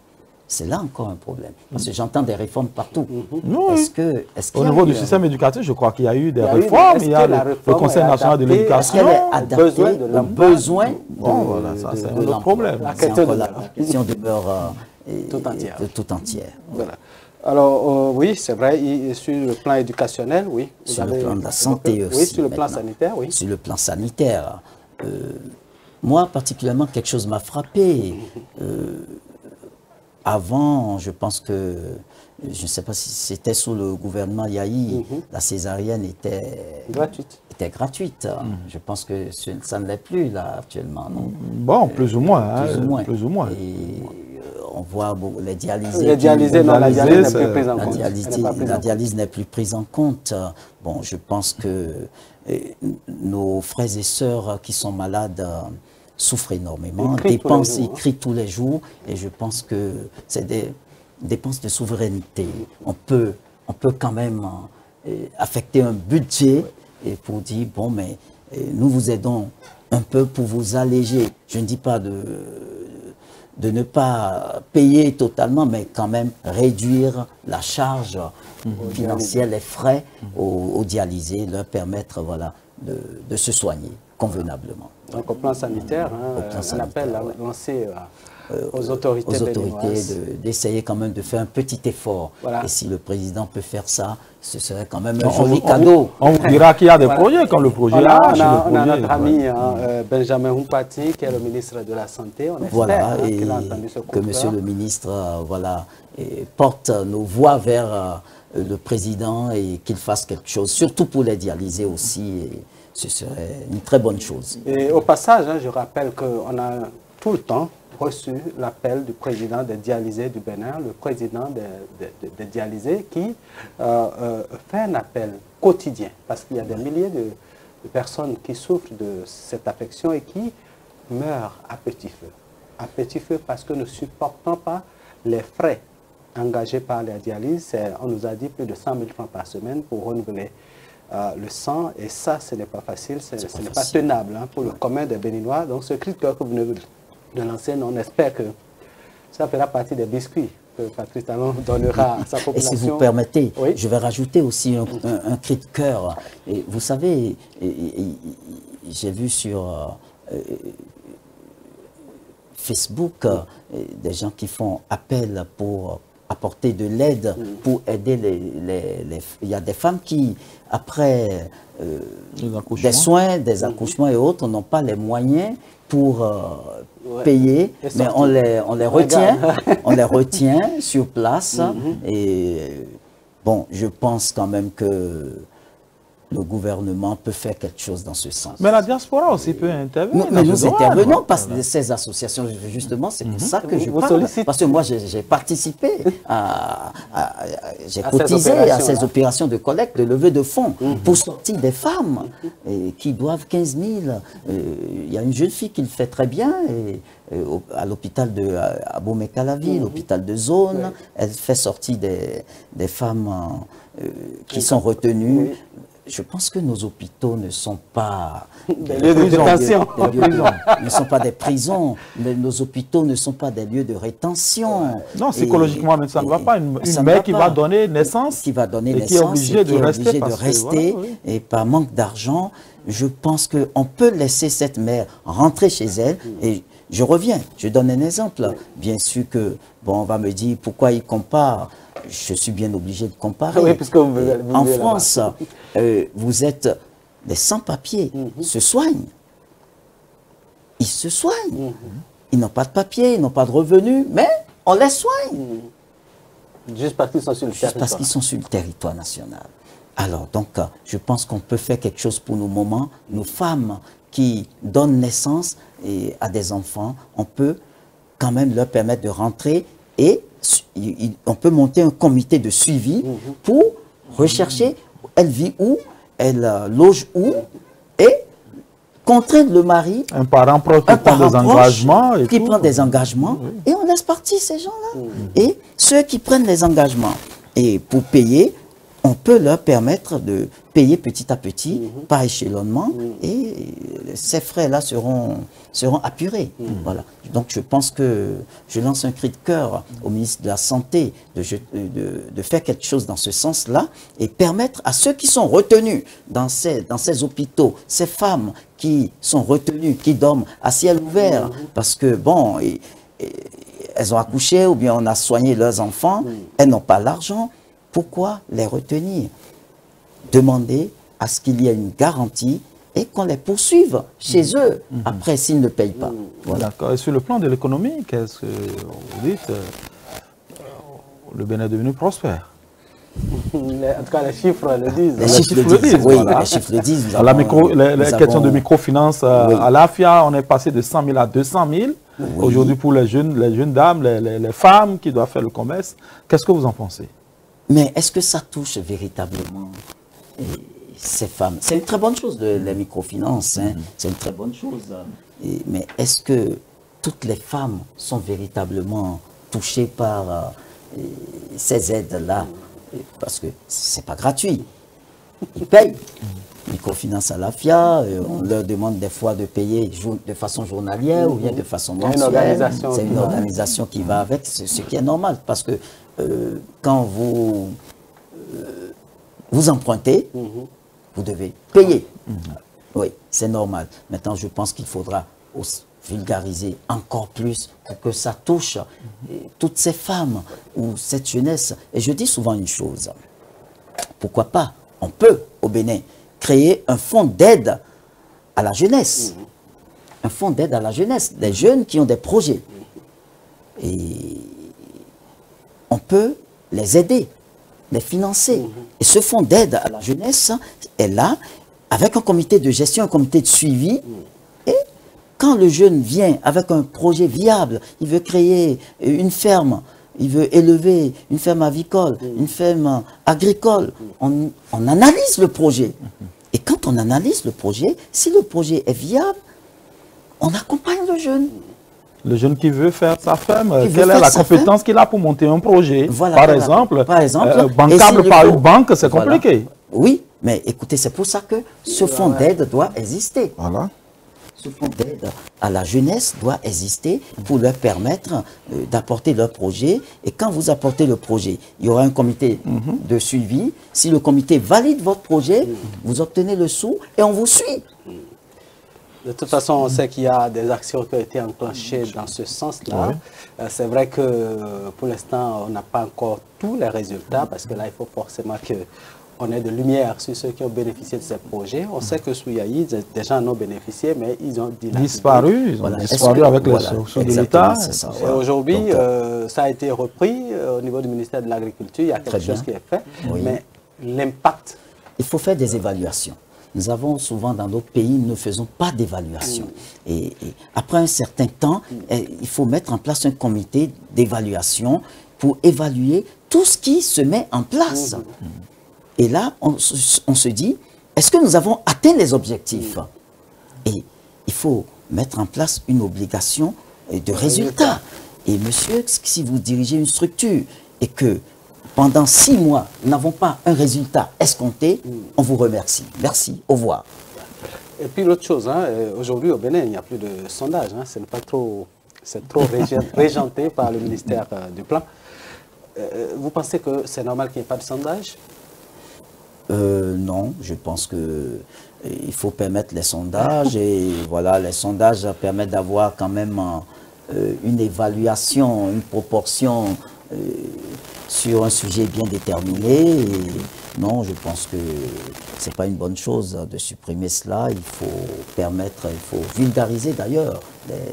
C'est là encore un problème. Parce que j'entends des réformes partout. Au niveau du système éducatif, je crois qu'il y a eu des réformes. Il y a le Conseil national de l'éducation. Est-ce qu'elle est adaptée aux besoins voilà, ça c'est un autre problème. La question demeure tout entière. Voilà. Alors, oui, c'est vrai, sur le plan éducationnel, oui. Sur le plan de la santé aussi. Oui, sur le plan sanitaire, oui. Sur le plan sanitaire. Moi, particulièrement, quelque chose m'a frappé. Avant, je pense que, je ne sais pas si c'était sous le gouvernement Yahi, la césarienne était gratuite. Je pense que ça ne l'est plus, là, actuellement, non? Bon, plus ou moins. Plus ou moins. Et on voit les dialysés. Les dialysés, non, la dialyse n'est plus prise en compte. La dialyse n'est plus prise en compte. Bon, je pense que nos frères et sœurs qui sont malades souffrent énormément, ils crient tous les jours, et je pense que c'est des dépenses de souveraineté. On peut quand même affecter un budget et pour dire, bon, mais nous vous aidons un peu pour vous alléger. Je ne dis pas de ne pas payer totalement, mais quand même réduire la charge financière, les frais aux dialysés, leur permettre voilà, de se soigner convenablement. Donc au plan sanitaire, un appel lancé aux autorités d'essayer quand même de faire un petit effort. Voilà. Et si le président peut faire ça, ce serait quand même un joli cadeau. On vous dira qu'il y a des projets quand le projet on a notre ami Benjamin Humpati, qui est le ministre de la Santé. On espère qu'il a entendu ce coup de cœur. Que monsieur le ministre porte nos voix vers le président et qu'il fasse quelque chose, surtout pour les dialysés aussi. Et ce serait une très bonne chose. Et au passage, je rappelle qu'on a tout le temps reçu l'appel du président des dialysés du Bénin, le président des dialysés qui fait un appel quotidien parce qu'il y a des milliers de personnes qui souffrent de cette affection et qui meurent à petit feu. À petit feu parce que nous ne supportons pas les frais engagés par la dialyse. On nous a dit plus de 100 000 francs par semaine pour renouveler le sang, et ça, ce n'est pas facile, ce n'est pas tenable pour le commun des Béninois. Donc ce cri de cœur que vous venez de lancer, on espère que ça fera partie des biscuits que Patrice Talon donnera à sa population. Et si vous permettez, je vais rajouter aussi un cri de cœur. Et vous savez, j'ai vu sur Facebook des gens qui font appel pour apporter de l'aide, pour aider il y a des femmes qui, après des soins, des accouchements et autres, n'ont pas les moyens pour payer, mais on les retient sur place. Et bon, je pense quand même que le gouvernement peut faire quelque chose dans ce sens. Mais la diaspora aussi peut intervenir. Mais nous intervenons parce que ces associations, justement, c'est pour ça que je parle. Parce que moi, j'ai participé, j'ai cotisé à ces opérations de collecte, de levée de fonds pour sortir des femmes qui doivent 15 000. Il y a une jeune fille qui le fait très bien à l'hôpital de Abomey-Calavi, l'hôpital de zone. Elle fait sortir des femmes qui sont retenues. Je pense que nos hôpitaux ne sont pas des lieux de détention. Ne sont pas des prisons, mais nos hôpitaux ne sont pas des lieux de rétention. Non, psychologiquement, mais ça ne va pas. Une mère qui va donner naissance, qui est obligée de rester, et par manque d'argent, je pense qu'on peut laisser cette mère rentrer chez elle. Et je reviens, je donne un exemple. Bien sûr que, bon, on va me dire pourquoi il compare. Je suis bien obligé de comparer. Oui, puisque vous en France, vous êtes des sans-papiers, se soignent. Ils se soignent. Ils n'ont pas de papier, ils n'ont pas de revenus, mais on les soigne. Juste parce qu'ils sont sur le territoire. Juste parce qu'ils sont sur le territoire national. Alors, donc, je pense qu'on peut faire quelque chose pour nos mamans, nos femmes qui donnent naissance à des enfants. On peut quand même leur permettre de rentrer et on peut monter un comité de suivi pour rechercher elle vit où, elle loge où, et contraindre le mari, un parent proche qui prend des engagements, et on laisse partir ces gens-là. Et ceux qui prennent les engagements, et pour payer, on peut leur permettre de payer petit à petit, par échelonnement, et ces frais-là seront apurés. Voilà. Donc je pense que je lance un cri de cœur au ministre de la Santé de faire quelque chose dans ce sens-là et permettre à ceux qui sont retenus dans ces hôpitaux, ces femmes qui sont retenues, qui dorment à ciel ouvert, parce que bon, elles ont accouché ou bien on a soigné leurs enfants, elles n'ont pas l'argent. Pourquoi les retenir? Demander à ce qu'il y ait une garantie et qu'on les poursuive chez eux, après s'ils ne payent pas. Voilà. D'accord. Et sur le plan de l'économie, qu'est-ce que vous dites? Le Bénin est devenu prospère. En tout cas, les chiffres le disent. Les chiffres le disent, oui, les chiffres le disent. La question de microfinance à l'AFIA, on est passé de 100 000 à 200 000. Oui. Aujourd'hui, pour les jeunes dames, les femmes qui doivent faire le commerce, qu'est-ce que vous en pensez? Mais est-ce que ça touche véritablement ces femmes? C'est une très bonne chose, les microfinances, hein. C'est une très bonne chose. Mais est-ce que toutes les femmes sont véritablement touchées par ces aides-là? Parce que ce n'est pas gratuit. Ils payent. Microfinance à l'AFIA, on leur demande des fois de payer de façon journalière ou bien de façon mensuelle. C'est une organisation qui va avec, ce qui est normal. Parce que quand vous empruntez, vous devez payer. Oui, c'est normal. Maintenant, je pense qu'il faudra vulgariser encore plus pour que ça touche toutes ces femmes ou cette jeunesse. Et je dis souvent une chose, pourquoi pas, on peut au Bénin créer un fonds d'aide à la jeunesse. Un fonds d'aide à la jeunesse, des jeunes qui ont des projets. Et on peut les aider, les financer. Et ce fonds d'aide à la jeunesse est là, avec un comité de gestion, un comité de suivi. Et quand le jeune vient avec un projet viable, il veut créer une ferme, il veut élever une ferme avicole, une ferme agricole, on analyse le projet. Et quand on analyse le projet, si le projet est viable, on accompagne le jeune. Le jeune qui veut faire sa ferme, quelle est la compétence qu'il a pour monter un projet? Voilà, par exemple, bancable par une banque, c'est compliqué. Oui, mais écoutez, c'est pour ça que ce fonds d'aide doit exister. Voilà. Ce fonds d'aide à la jeunesse doit exister pour leur permettre d'apporter leur projet. Et quand vous apportez le projet, il y aura un comité de suivi. Si le comité valide votre projet, vous obtenez le sou et on vous suit. De toute façon, on sait qu'il y a des actions qui ont été enclenchées dans ce sens-là. C'est vrai que pour l'instant, on n'a pas encore tous les résultats parce que là, il faut forcément qu'on ait de lumière sur ceux qui ont bénéficié de ces projets. On sait que sous Yaï, des gens en ont bénéficié, mais ils ont disparu. Ils ont disparu avec les sous de l'État. Et aujourd'hui, ça a été repris au niveau du ministère de l'Agriculture. Il y a quelque chose qui est fait. Mais l'impact... Il faut faire des évaluations. Nous avons souvent dans d'autres pays, nous ne faisons pas d'évaluation. Et après un certain temps, il faut mettre en place un comité d'évaluation pour évaluer tout ce qui se met en place. Et là, on se dit, est-ce que nous avons atteint les objectifs? Et il faut mettre en place une obligation de résultat. Et monsieur, si vous dirigez une structure et que pendant 6 mois, nous n'avons pas un résultat escompté, on vous remercie. Merci, au revoir. Et puis l'autre chose, aujourd'hui au Bénin, il n'y a plus de sondage. C'est pas trop, c'est trop régenté par le ministère du Plan. Vous pensez que c'est normal qu'il n'y ait pas de sondage? Non, je pense qu'il faut permettre les sondages. Et voilà, les sondages permettent d'avoir quand même une évaluation, une proportion sur un sujet bien déterminé. Et non, je pense que ce n'est pas une bonne chose de supprimer cela. Il faut permettre, il faut vulgariser d'ailleurs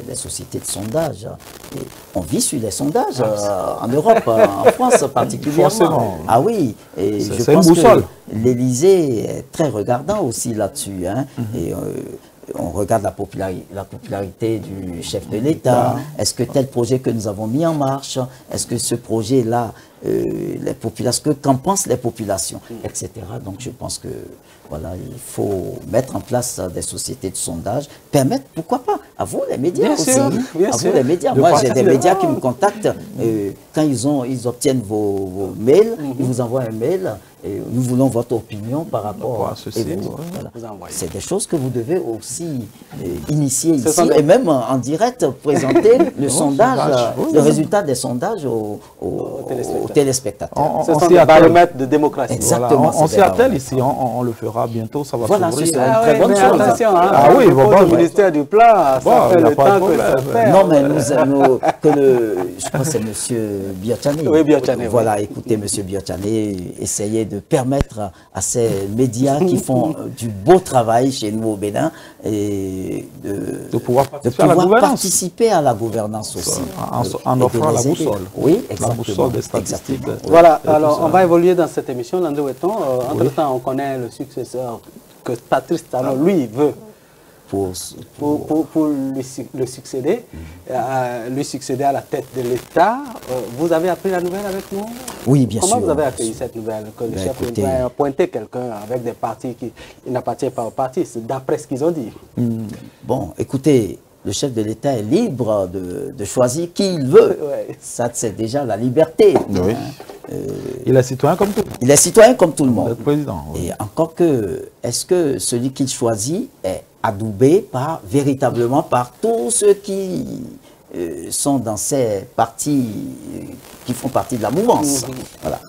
les sociétés de sondage. Et on vit sur les sondages en Europe, en France particulièrement. Forcément. Ah oui, et je pense que l'Élysée est très regardant aussi là-dessus. Et on regarde la popularité du chef de l'État. Est-ce que tel projet que nous avons mis en marche, est-ce que ce projet-là, les populations, qu'en pensent les populations, etc. Donc je pense que voilà, il faut mettre en place des sociétés de sondage, permettre, pourquoi pas, à vous les médias aussi. Bien à sûr. vous les médias. Moi j'ai des médias qui me contactent quand ils obtiennent vos mails, ils vous envoient un mail. Et nous voulons votre opinion par rapport à ceci. Voilà. C'est des choses que vous devez aussi initier ici et même en direct présenter le sondage, le résultat des sondages aux téléspectateurs. Aux téléspectateurs. Ce sont des baromètres de démocratie. Exactement. Voilà, on s'y attelle ici, on le fera bientôt, ça va voilà, s'ouvrir. ce sera une très bonne chose. Attention, hein, Ah oui, le ministère du Plan, ça fait le temps que ça fait. Non, mais je crois que c'est M. Biotchané. Oui, Biotchané. Voilà, écoutez, M. Biotchané, essayez de permettre à ces médias qui font du beau travail chez nous au Bénin et de pouvoir participer à la gouvernance aussi. En offrant la boussole. Oui, exactement. La boussole des statistiques. Voilà, alors on va évoluer dans cette émission, Landry Wetton. Entre-temps, on connaît le successeur que Patrice Talon, lui, veut pour lui succéder à la tête de l'État. Vous avez appris la nouvelle avec nous? Oui, bien sûr. Comment vous avez accueilli cette nouvelle? Que le chef va pointer quelqu'un avec des partis qui n'appartiennent pas au parti, c'est d'après ce qu'ils ont dit. Bon, écoutez, le chef de l'État est libre de choisir qui il veut. Ouais. Ça, c'est déjà la liberté. Oui. Il est citoyen comme tout le monde. Il est citoyen comme tout le monde. Le président. Oui. Et encore que, est-ce que celui qu'il choisit est adoubé véritablement par tous ceux qui sont dans ces partis, qui font partie de la mouvance? Voilà.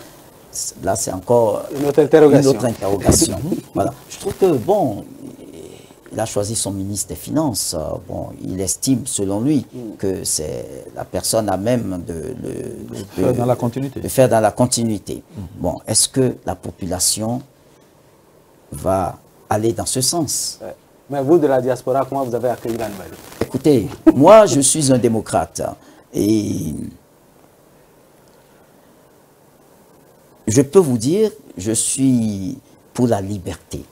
Là, c'est encore une autre interrogation. Voilà. Je trouve que, bon, il a choisi son ministre des Finances. Bon, il estime, selon lui, que c'est la personne à même de faire dans la continuité. De faire dans la continuité. Bon, est-ce que la population va aller dans ce sens? Ouais. Mais vous, de la diaspora, comment vous avez accueilli la nouvelle? Écoutez, moi, je suis un démocrate. Et je peux vous dire, je suis pour la liberté.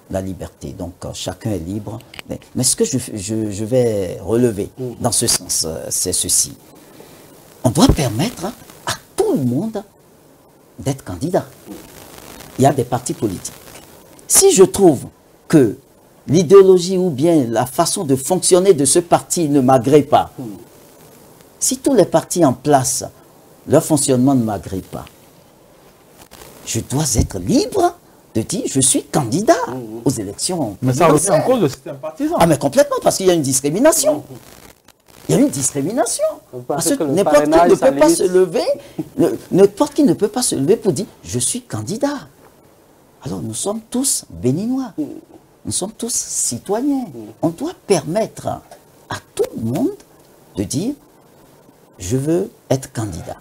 La liberté. Donc, chacun est libre. Mais ce que je vais relever dans ce sens, c'est ceci. On doit permettre à tout le monde d'être candidat. Il y a des partis politiques. Si je trouve que l'idéologie ou bien la façon de fonctionner de ce parti ne m'agrée pas, si tous les partis en place, leur fonctionnement ne m'agrée pas, je dois être libre de dire je suis candidat aux élections. Mais ça remet en cause le système partisan. Ah mais complètement, parce qu'il y a une discrimination. Il y a une discrimination. Parce que n'importe qui ne peut pas se lever, n'importe qui ne peut pas se lever pour dire je suis candidat. Alors nous sommes tous béninois. Nous sommes tous citoyens. On doit permettre à tout le monde de dire je veux être candidat.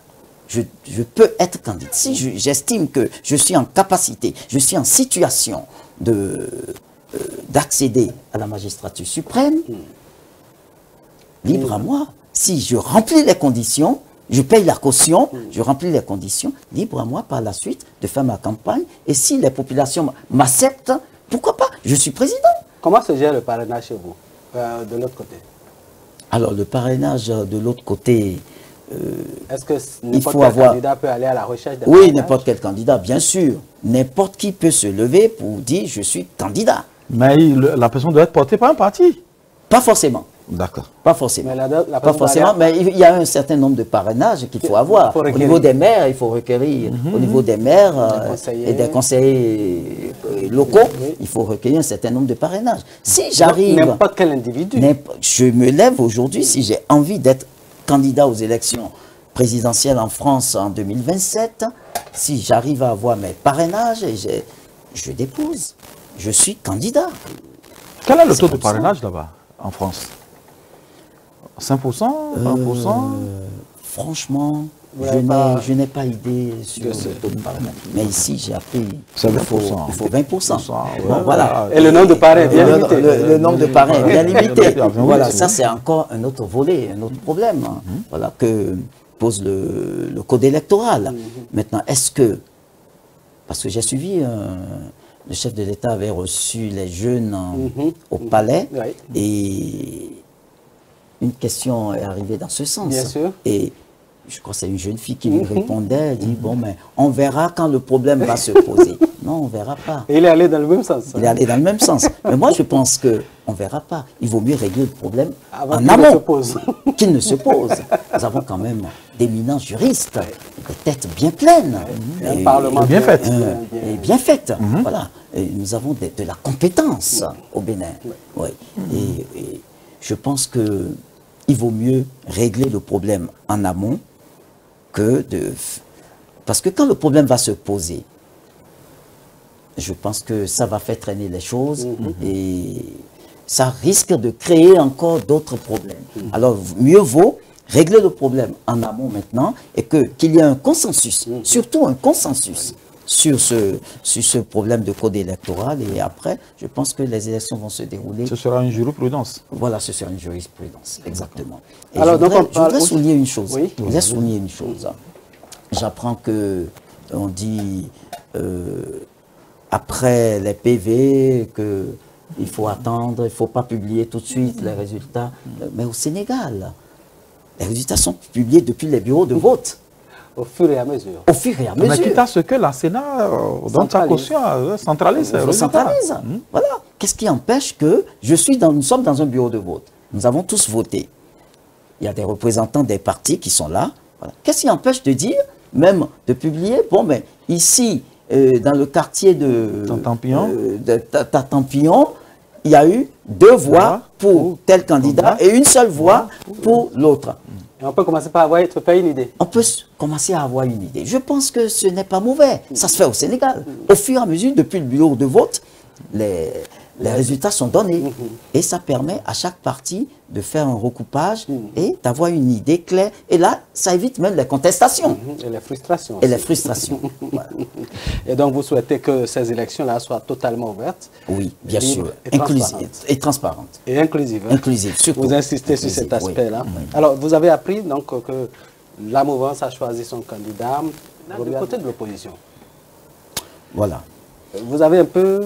Je peux être candidat. Si j'estime que je suis en capacité, je suis en situation d'accéder à la magistrature suprême, libre à moi. Si je remplis les conditions, je paye la caution, je remplis les conditions, libre à moi par la suite de faire ma campagne. Et si les populations m'acceptent, pourquoi pas? Je suis président. Comment se gère le parrainage chez vous, de l'autre côté? Alors, le parrainage de l'autre côté... Est-ce que n'importe quel candidat peut aller à la recherche d'un Oui, n'importe quel candidat, bien sûr. N'importe qui peut se lever pour dire je suis candidat. Mais la personne doit être portée par un parti. Pas forcément. D'accord. Pas forcément. Mais pas forcément, mais il y a un certain nombre de parrainages qu'il faut avoir. Au niveau des maires, il faut requérir. Au niveau des maires et des conseillers locaux, il faut recueillir un certain nombre de parrainages. Si j'arrive... N'importe quel individu. Je me lève aujourd'hui, si j'ai envie d'être candidat aux élections présidentielles en France en 2027, si j'arrive à avoir mes parrainages, je dépose. Je suis candidat. Quel est le taux de parrainage là-bas, en France? 5%, 20%? Franchement, je n'ai pas idée sur le taux de parrainage. Mais ici, j'ai appris qu'il faut 20%. Bon, voilà. Et le nombre de parrains est bien limité. Le nombre de parrains est bien limité. Voilà, ça c'est encore un autre volet, un autre problème. Voilà, que pose le code électoral. Maintenant, est-ce que... Parce que j'ai suivi... le chef de l'État avait reçu les jeunes au palais et une question est arrivée dans ce sens. Bien sûr. Et je crois que c'est une jeune fille qui lui répondait, elle dit, bon, mais on verra quand le problème va se poser. Non, on ne verra pas. Et il est allé dans le même sens. Il est allé dans le même sens. Mais moi, je pense qu'on ne verra pas. Il vaut mieux régler le problème avant en amont qu'il ne se pose. Nous avons quand même d'éminents juristes, des têtes bien pleines. Un parlement bien fait. Et bien fait. Voilà. Et nous avons de la compétence au Bénin. Oui. Et je pense qu'il vaut mieux régler le problème en amont que Parce que quand le problème va se poser, je pense que ça va faire traîner les choses et ça risque de créer encore d'autres problèmes. Alors, mieux vaut régler le problème en amont maintenant et qu'il y ait un consensus, surtout un consensus sur ce problème de code électoral. Et après, je pense que les élections vont se dérouler. Ce sera une jurisprudence. Voilà, ce sera une jurisprudence, exactement. Et alors, je voudrais souligner une chose. Oui. Je voudrais souligner une chose. J'apprends que on dit après les PV qu'il faut attendre, il ne faut pas publier tout de suite les résultats. Mais au Sénégal, les résultats sont publiés depuis les bureaux de vote. Au fur et à mesure. Au fur et à mesure. Mais quitte à ce que la Sénat, dans sa caution, centralise ses résultats. Centralise. Voilà. Qu'est-ce qui empêche que nous sommes dans un bureau de vote. Nous avons tous voté. Il y a des représentants des partis qui sont là. Voilà. Qu'est-ce qui empêche de dire, même de publier, bon, mais ici, dans le quartier de Tatampillon, il y a eu 2 voix pour tel candidat et une seule voix pour l'autre. Et on peut commencer par avoir une idée. On peut commencer à avoir une idée. Je pense que ce n'est pas mauvais. Ça se fait au Sénégal. Au fur et à mesure, depuis le bureau de vote, les résultats sont donnés. Et ça permet à chaque parti de faire un recoupage et d'avoir une idée claire. Et là, ça évite même les contestations. Et les frustrations. Et les frustrations. Voilà. Et donc, vous souhaitez que ces élections-là soient totalement ouvertes? Oui, bien sûr. Inclusives. Et transparentes. Et inclusives. Inclusives, surtout. Vous insistez sur cet aspect-là. Oui. Alors, vous avez appris donc, que la mouvance a choisi son candidat du côté de l'opposition. Voilà. Vous avez un peu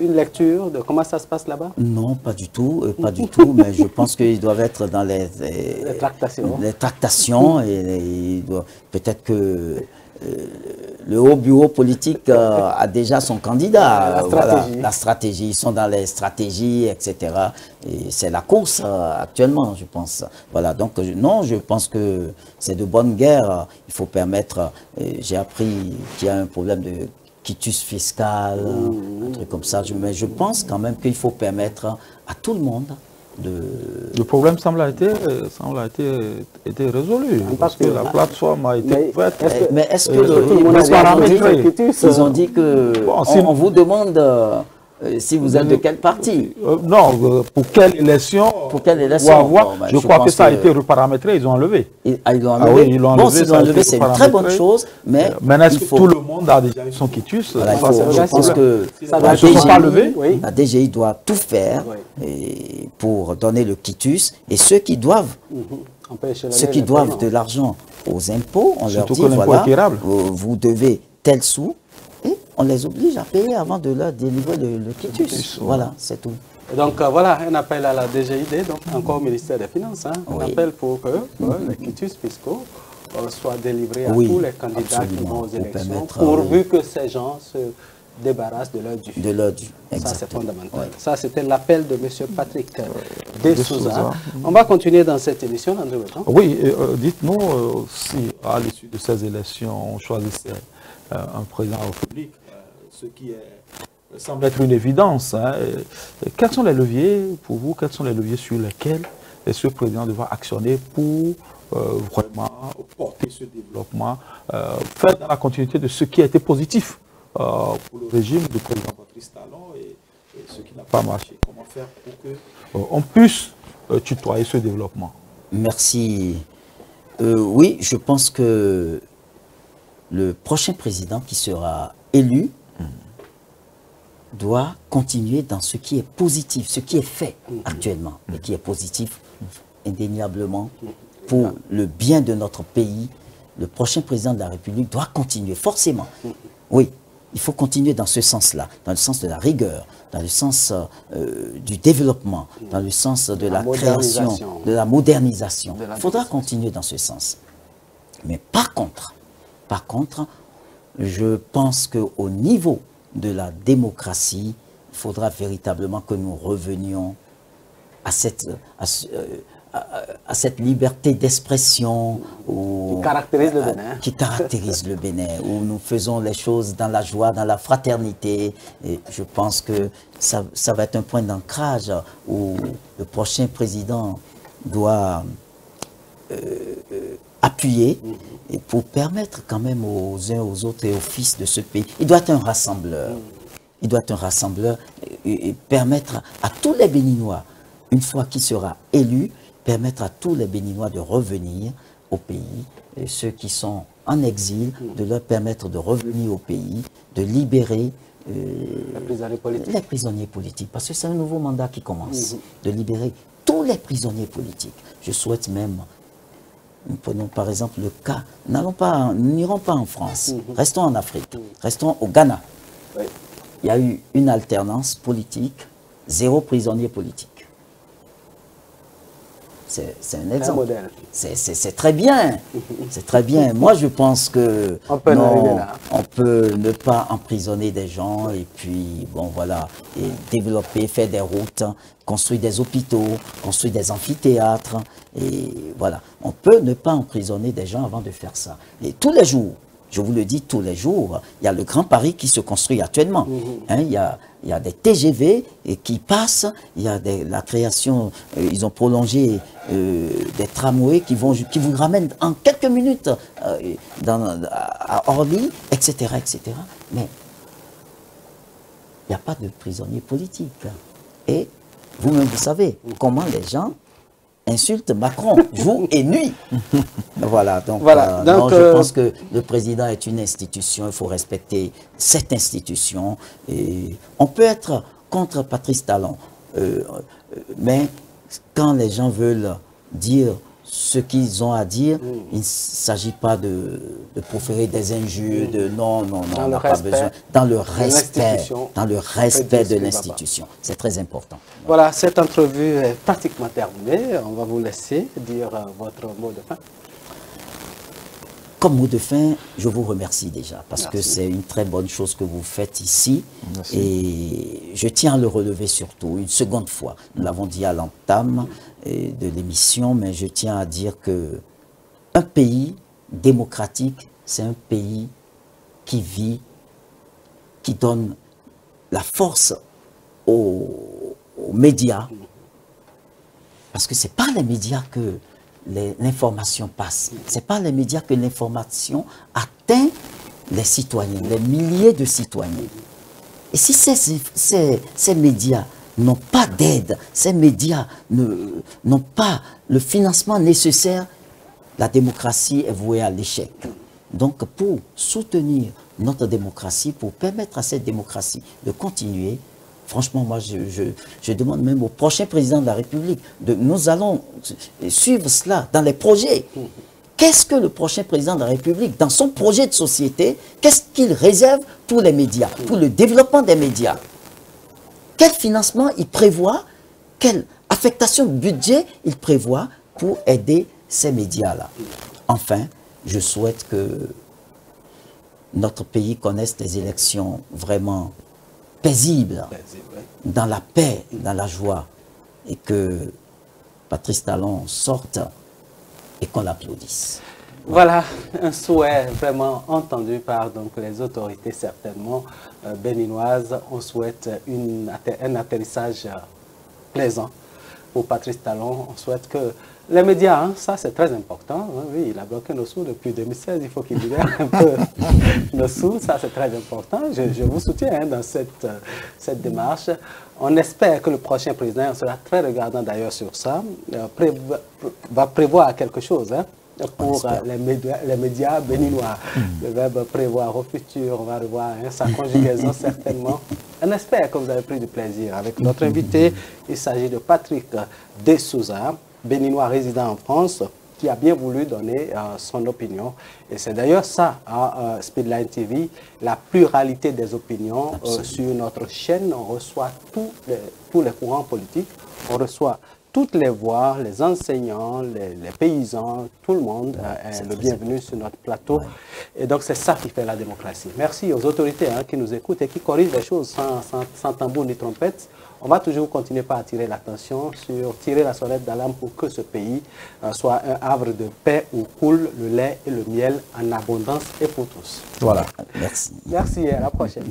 une lecture de comment ça se passe là-bas? Non, pas du tout, mais je pense qu'ils doivent être dans les tractations et peut-être que le haut bureau politique a déjà son candidat. La stratégie, ils sont dans les stratégies, etc. Et c'est la course actuellement, je pense. Voilà, donc non, je pense que c'est de bonne guerre. Il faut permettre, j'ai appris qu'il y a un problème de quitus fiscal, un truc comme ça. Mais je pense quand même qu'il faut permettre à tout le monde de... Le problème semble a été résolu, parce que la plateforme a été faite. Mais est-ce que ils ont dit que on vous demande si vous êtes de quel parti? Non, pour quelle élection? Pour quelle élection? Je crois que ça a été reparamétré, ils ont enlevé. Ils l'ont enlevé. Oui, ils l'ont enlevé. Bon, s'ils l'ont enlevé, c'est une très bonne chose, mais est-ce que tout le monde a déjà eu son quitus? Je pense que la DGI doit tout faire pour donner le quitus, et ceux qui doivent de l'argent aux impôts, on leur dit, voilà, vous devez tel sou, et on les oblige à payer avant de leur délivrer le quitus. Voilà, c'est tout. Donc voilà, un appel à la DGID, donc encore au ministère des Finances, un appel pour que les quitus fiscaux soient délivrés à tous les candidats qui vont aux élections, pourvu que ces gens se débarrassent de leur dû. Ça, c'est fondamental. Ça, c'était l'appel de M. Patrick Dessouza. On va continuer dans cette émission, André Breton. Oui, dites-nous si à l'issue de ces élections, on choisissait un président de la République, ce qui semble être une évidence. Quels sont les leviers pour vous? Quels sont les leviers sur lesquels ce président devra actionner pour vraiment porter ce développement, faire dans la continuité de ce qui a été positif pour le régime du président Patrice Talon et ce qui n'a pas marché? Comment faire pour qu'on puisse tutoyer ce développement? Merci. Oui, je pense que le prochain président qui sera élu doit continuer dans ce qui est positif, ce qui est fait actuellement, et qui est positif indéniablement pour le bien de notre pays. Le prochain président de la République doit continuer, forcément. Oui, il faut continuer dans ce sens-là, dans le sens de la rigueur, dans le sens du développement, dans le sens de la création, de la modernisation. Il faudra continuer dans ce sens. Mais par contre, je pense qu'au niveau de la démocratie, il faudra véritablement que nous revenions à cette liberté d'expression qui caractérise le Bénin. Où nous faisons les choses dans la joie, dans la fraternité. Et je pense que ça va être un point d'ancrage où le prochain président doit appuyer et pour permettre quand même aux uns, aux autres et aux fils de ce pays. Il doit être un rassembleur. Il doit être un rassembleur et permettre à tous les Béninois, une fois qu'il sera élu, permettre à tous les Béninois de revenir au pays, et ceux qui sont en exil, de leur permettre de revenir au pays, de libérer les prisonniers politiques. Parce que c'est un nouveau mandat qui commence, de libérer tous les prisonniers politiques. Je souhaite même, prenons par exemple le cas, n'irons pas en France, restons en Afrique, restons au Ghana. Oui. Il y a eu une alternance politique, 0 prisonnier politique. C'est un exemple. C'est très bien. C'est très bien. Moi, je pense que on peut ne pas emprisonner des gens et puis, bon, voilà, et développer, faire des routes, construire des hôpitaux, construire des amphithéâtres. Et voilà, on peut ne pas emprisonner des gens avant de faire ça. Et tous les jours, je vous le dis, tous les jours, il y a le Grand Paris qui se construit actuellement. Hein, il y a des TGV qui passent, il y a la création, ils ont prolongé des tramways qui vous ramènent en quelques minutes à Orly, etc., etc. Mais il n'y a pas de prisonniers politiques. Et vous-même, vous savez comment les gens insulte Macron, jour et nuit. Voilà, donc, non, je pense que le président est une institution, il faut respecter cette institution. Et on peut être contre Patrice Talon, mais quand les gens veulent dire ce qu'ils ont à dire, il ne s'agit pas de proférer des injures, non, on n'a pas besoin. Dans le respect de l'institution. C'est très important. Voilà, cette entrevue est pratiquement terminée. On va vous laisser dire votre mot de fin. Comme mot de fin, je vous remercie déjà, parce que c'est une très bonne chose que vous faites ici. Merci. Et je tiens à le relever surtout, une seconde fois. Nous l'avons dit à l'entame de l'émission, mais je tiens à dire que un pays démocratique, c'est un pays qui vit, qui donne la force aux médias, parce que ce n'est pas les médias que l'information passe. Ce n'est pas les médias que l'information atteint les citoyens, les milliers de citoyens. Et si ces médias n'ont pas d'aide, ces médias n'ont pas le financement nécessaire, la démocratie est vouée à l'échec. Donc pour soutenir notre démocratie, pour permettre à cette démocratie de continuer, franchement, moi, je demande même au prochain président de la République, nous allons suivre cela dans les projets. Qu'est-ce que le prochain président de la République, dans son projet de société, qu'est-ce qu'il réserve pour les médias, pour le développement des médias? Quel financement il prévoit, quelle affectation de budget il prévoit pour aider ces médias-là? Enfin, je souhaite que notre pays connaisse des élections vraiment paisible, dans la paix, dans la joie, et que Patrice Talon sorte et qu'on l'applaudisse. Voilà, un souhait vraiment entendu par donc, les autorités certainement béninoises. On souhaite un atterrissage plaisant pour Patrice Talon. On souhaite que les médias, hein, ça c'est très important. Hein, oui, il a bloqué nos sous depuis 2016, il faut qu'il libère un peu nos sous, ça c'est très important. Je vous soutiens hein, dans cette démarche. On espère que le prochain président, on sera très regardant d'ailleurs sur ça, va prévoir quelque chose hein, pour les médias béninois. Le verbe prévoir au futur, on va revoir hein, sa conjugaison certainement. On espère que vous avez pris du plaisir avec notre invité. Il s'agit de Patrick De Souza, béninois résident en France, qui a bien voulu donner son opinion. Et c'est d'ailleurs ça, à Speedline TV, la pluralité des opinions sur notre chaîne. On reçoit tous les courants politiques, on reçoit toutes les voix, les enseignants, les paysans, tout le monde est le bienvenu sur notre plateau. Et donc c'est ça qui fait la démocratie. Merci aux autorités hein, qui nous écoutent et qui corrigent les choses sans tambour ni trompette. On va toujours continuer par attirer l'attention sur tirer la sonnette d'alarme pour que ce pays soit un havre de paix où coule le lait et le miel en abondance et pour tous. Voilà, merci. Merci, à la prochaine.